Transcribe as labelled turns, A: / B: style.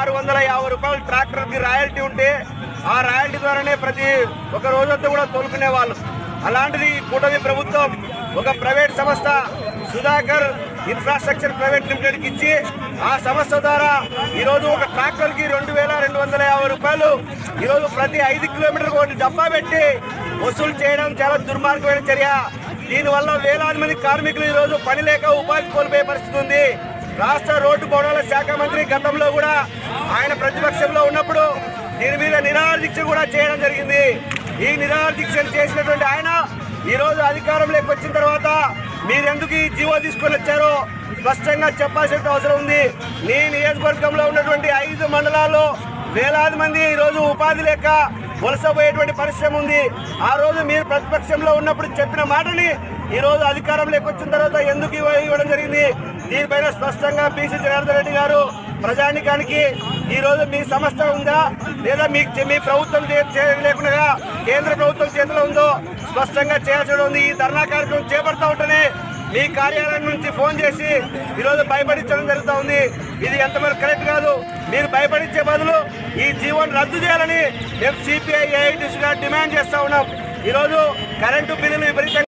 A: 650 రూపాయలు ట్రాక్టర్కి రాయల్టీ ఉంటే ఆ రాయల్టీ ద్వారానే ప్రతి ఒక రోజంతా కూడా తోలుకునే వాళ్ళు. అలాంటిది కూటమి ప్రభుత్వం ఒక ప్రైవేట్ సంస్థ సుధాకర్ ఇన్ఫ్రాస్ట్రక్చర్ ప్రైవేట్ లిమిటెడ్కి ఇచ్చి ఆ సంస్థ ద్వారా ఈరోజు ఒక ట్రాక్టర్కి 2250 రూపాయలు ఈరోజు ప్రతి 5 కిలోమీటర్లకు ఒకటి డబ్బా పెట్టి వసూలు చేయడం చాలా దుర్మార్గమైన చర్య. దీనివల్ల వేలాది మంది కార్మికులు ఈరోజు పని లేక ఉపాధి కోల్పోయే పరిస్థితి ఉంది. రాష్ట్ర రోడ్డు భవనాల శాఖ మంత్రి గతంలో కూడా ఆయన ప్రతిపక్షంలో ఉన్నప్పుడు దీని మీద నిరాహార దీక్ష కూడా చేయడం జరిగింది. ఈ నిరాహార దీక్షలు చేసినటువంటి ఆయన ఈరోజు అధికారంలోకి వచ్చిన తర్వాత మీరెందుకు ఈ జీవో తీసుకొని వచ్చారో స్పష్టంగా చెప్పాల్సిన అవసరం ఉంది. నీ నియోజకవర్గంలో ఉన్నటువంటి 5 మండలాల్లో వేలాది మంది ఈరోజు ఉపాధి లేక వలసపోయేటువంటి పరిశ్రమ ఉంది. ఆ రోజు మీరు ప్రతిపక్షంలో ఉన్నప్పుడు చెప్పిన మాటని ఈరోజు అధికారంలోకి వచ్చిన తర్వాత ఎందుకు ఇవ్వడం జరిగింది? దీనిపైన స్పష్టంగా బీసీ జనార్దన్ రెడ్డి గారు ప్రజానికానికి ఈరోజు మీ సంస్థ ఉందా లేదా మీ ప్రభుత్వం లేకుండా కేంద్ర ప్రభుత్వం చేతిలో ఉందో స్పష్టంగా చేయాల్సి ఉంది. ఈ ధర్నా కార్యక్రమం చేపడతా ఉంటేనే మీ కార్యాలయం నుంచి ఫోన్ చేసి ఈరోజు భయపడించడం జరుగుతూ ఉంది. ఇది ఎంతవరకు కరెక్ట్ కాదు. మీరు భయపడించే బదులు ఈ జీవోను రద్దు చేయాలని మేము సిపిఐ ఏఐటీసీగా డిమాండ్ చేస్తా ఉన్నాం. ఈరోజు కరెంటు బిల్లులు విపరీతంగా